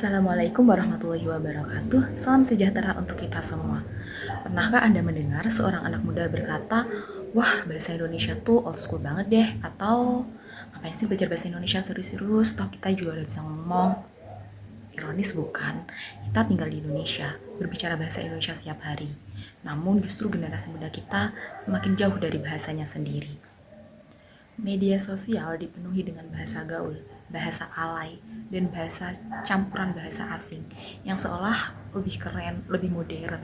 Assalamualaikum warahmatullahi wabarakatuh. Salam sejahtera untuk kita semua. Pernahkah Anda mendengar seorang anak muda berkata, "Wah, bahasa Indonesia tuh old school banget deh," atau "Ngapain sih belajar bahasa Indonesia serius-serius, toh kita juga udah bisa ngomong." Ironis bukan? Kita tinggal di Indonesia, berbicara bahasa Indonesia setiap hari. Namun justru generasi muda kita semakin jauh dari bahasanya sendiri. Media sosial dipenuhi dengan bahasa gaul, bahasa alay, dan bahasa campuran bahasa asing yang seolah lebih keren, lebih modern.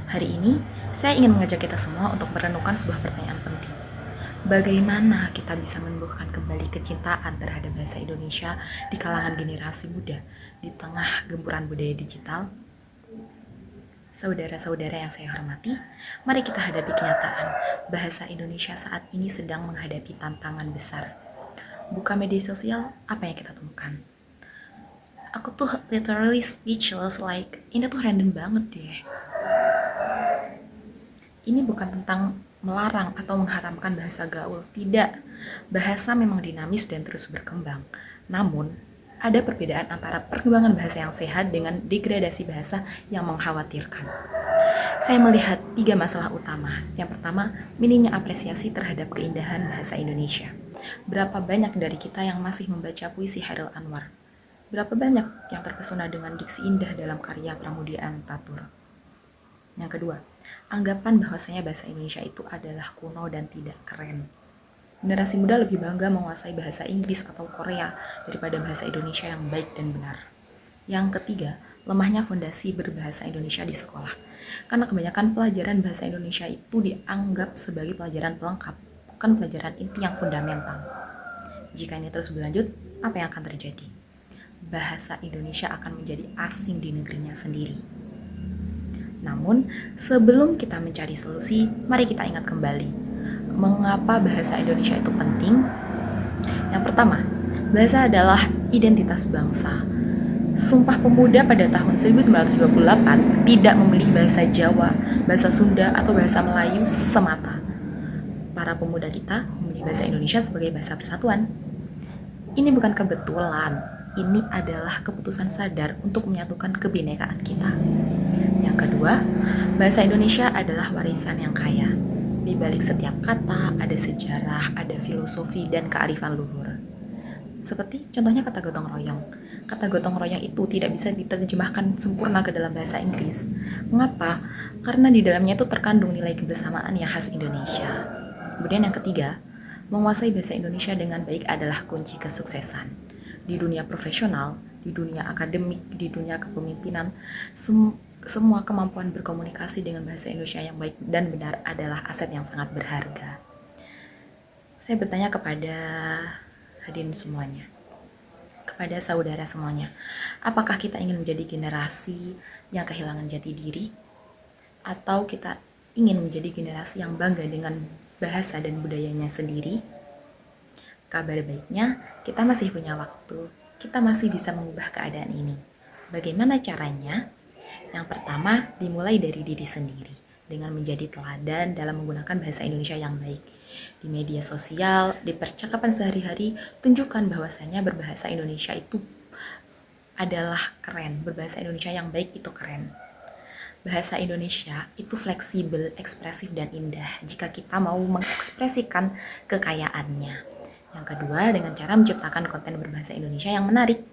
Hari ini, saya ingin mengajak kita semua untuk merenungkan sebuah pertanyaan penting. Bagaimana kita bisa menumbuhkan kembali kecintaan terhadap bahasa Indonesia di kalangan generasi muda di tengah gempuran budaya digital? Saudara-saudara yang saya hormati, mari kita hadapi kenyataan bahasa Indonesia saat ini sedang menghadapi tantangan besar. Buka media sosial, apa yang kita temukan? Aku tuh literally speechless, like ini tuh random banget deh. Ini bukan tentang melarang atau mengharamkan bahasa gaul, tidak. Bahasa memang dinamis dan terus berkembang. Namun, ada perbedaan antara perkembangan bahasa yang sehat dengan degradasi bahasa yang mengkhawatirkan. Saya melihat 3 masalah utama. Yang pertama, minimnya apresiasi terhadap keindahan bahasa Indonesia. Berapa banyak dari kita yang masih membaca puisi Chairil Anwar? Berapa banyak yang terpesona dengan diksi indah dalam karya Pramudia Antatur? Yang kedua, anggapan bahwasanya bahasa Indonesia itu adalah kuno dan tidak keren. Generasi muda lebih bangga menguasai bahasa Inggris atau Korea daripada bahasa Indonesia yang baik dan benar. Yang ketiga, lemahnya fondasi berbahasa Indonesia di sekolah. Karena kebanyakan pelajaran bahasa Indonesia itu dianggap sebagai pelajaran pelengkap, bukan pelajaran inti yang fundamental. Jika ini terus berlanjut, apa yang akan terjadi? Bahasa Indonesia akan menjadi asing di negerinya sendiri. Namun, sebelum kita mencari solusi, mari kita ingat kembali mengapa bahasa Indonesia itu penting. Yang pertama, bahasa adalah identitas bangsa. Sumpah Pemuda pada tahun 1928 tidak memilih bahasa Jawa, bahasa Sunda, atau bahasa Melayu semata. Para pemuda kita memilih bahasa Indonesia sebagai bahasa persatuan. Ini bukan kebetulan, ini adalah keputusan sadar untuk menyatukan kebinekaan kita. Yang kedua, bahasa Indonesia adalah warisan yang kaya. Di balik setiap kata ada sejarah, ada filosofi, dan kearifan luhur. Seperti contohnya kata gotong royong. Kata gotong royong itu tidak bisa diterjemahkan sempurna ke dalam bahasa Inggris. Mengapa? Karena di dalamnya itu terkandung nilai kebersamaan yang khas Indonesia. Kemudian yang ketiga, menguasai bahasa Indonesia dengan baik adalah kunci kesuksesan. Di dunia profesional, di dunia akademik, di dunia kepemimpinan, semua kemampuan berkomunikasi dengan bahasa Indonesia yang baik dan benar adalah aset yang sangat berharga. Saya bertanya kepada hadirin semuanya, kepada saudara semuanya, apakah kita ingin menjadi generasi yang kehilangan jati diri? Atau kita ingin menjadi generasi yang bangga dengan bahasa dan budayanya sendiri? Kabar baiknya, kita masih punya waktu, kita masih bisa mengubah keadaan ini. Bagaimana caranya? Yang pertama, dimulai dari diri sendiri dengan menjadi teladan dalam menggunakan bahasa Indonesia yang baik. Di media sosial, di percakapan sehari-hari, tunjukkan bahwasanya berbahasa Indonesia itu adalah keren. Berbahasa Indonesia yang baik itu keren. Bahasa Indonesia itu fleksibel, ekspresif, dan indah jika kita mau mengekspresikan kekayaannya. Yang kedua, dengan cara menciptakan konten berbahasa Indonesia yang menarik.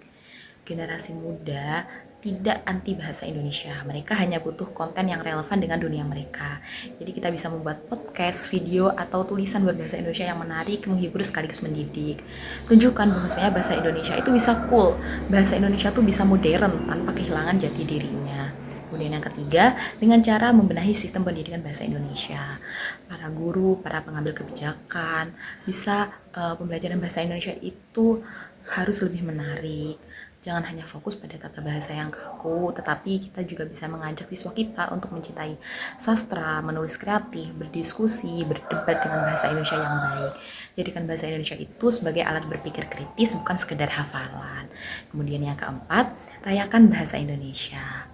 Generasi muda tidak anti bahasa Indonesia. Mereka hanya butuh konten yang relevan dengan dunia mereka. Jadi kita bisa membuat podcast, video, atau tulisan berbahasa Indonesia yang menarik, menghibur sekaligus mendidik. Tunjukkan bahwasanya bahasa Indonesia itu bisa cool. Bahasa Indonesia itu bisa modern tanpa kehilangan jati dirinya. Kemudian yang ketiga, dengan cara membenahi sistem pendidikan bahasa Indonesia. Para guru, para pengambil kebijakan, bisa pembelajaran bahasa Indonesia itu harus lebih menarik. Jangan hanya fokus pada tata bahasa yang kaku, tetapi kita juga bisa mengajak siswa kita untuk mencintai sastra, menulis kreatif, berdiskusi, berdebat dengan bahasa Indonesia yang baik. Jadikan bahasa Indonesia itu sebagai alat berpikir kritis, bukan sekedar hafalan. Kemudian yang keempat, rayakan bahasa Indonesia.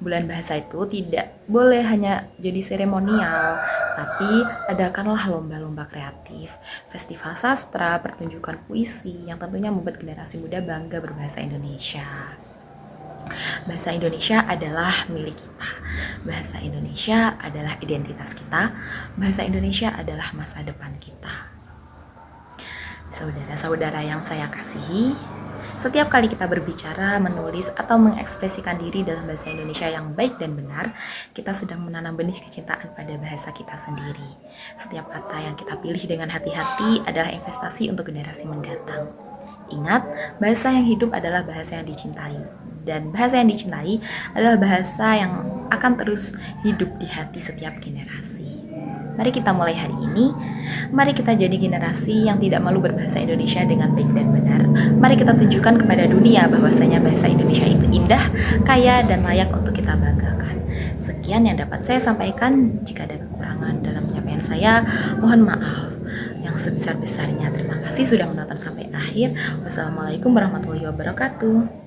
Bulan bahasa itu tidak boleh hanya jadi seremonial, tapi adakanlah lomba-lomba kreatif, festival sastra, pertunjukan puisi yang tentunya membuat generasi muda bangga berbahasa Indonesia. Bahasa Indonesia adalah milik kita. Bahasa Indonesia adalah identitas kita. Bahasa Indonesia adalah masa depan kita. Saudara-saudara yang saya kasihi, setiap kali kita berbicara, menulis, atau mengekspresikan diri dalam bahasa Indonesia yang baik dan benar, kita sedang menanam benih kecintaan pada bahasa kita sendiri. Setiap kata yang kita pilih dengan hati-hati adalah investasi untuk generasi mendatang. Ingat, bahasa yang hidup adalah bahasa yang dicintai. Dan bahasa yang dicintai adalah bahasa yang akan terus hidup di hati setiap generasi. Mari kita mulai hari ini. Mari kita jadi generasi yang tidak malu berbahasa Indonesia dengan baik dan benar. Mari kita tunjukkan kepada dunia bahwasanya bahasa Indonesia itu indah, kaya, dan layak untuk kita banggakan. Sekian yang dapat saya sampaikan. Jika ada kekurangan dalam penyampaian saya, mohon maaf yang sebesar-besarnya. Terima kasih sudah menonton sampai akhir. Wassalamualaikum warahmatullahi wabarakatuh.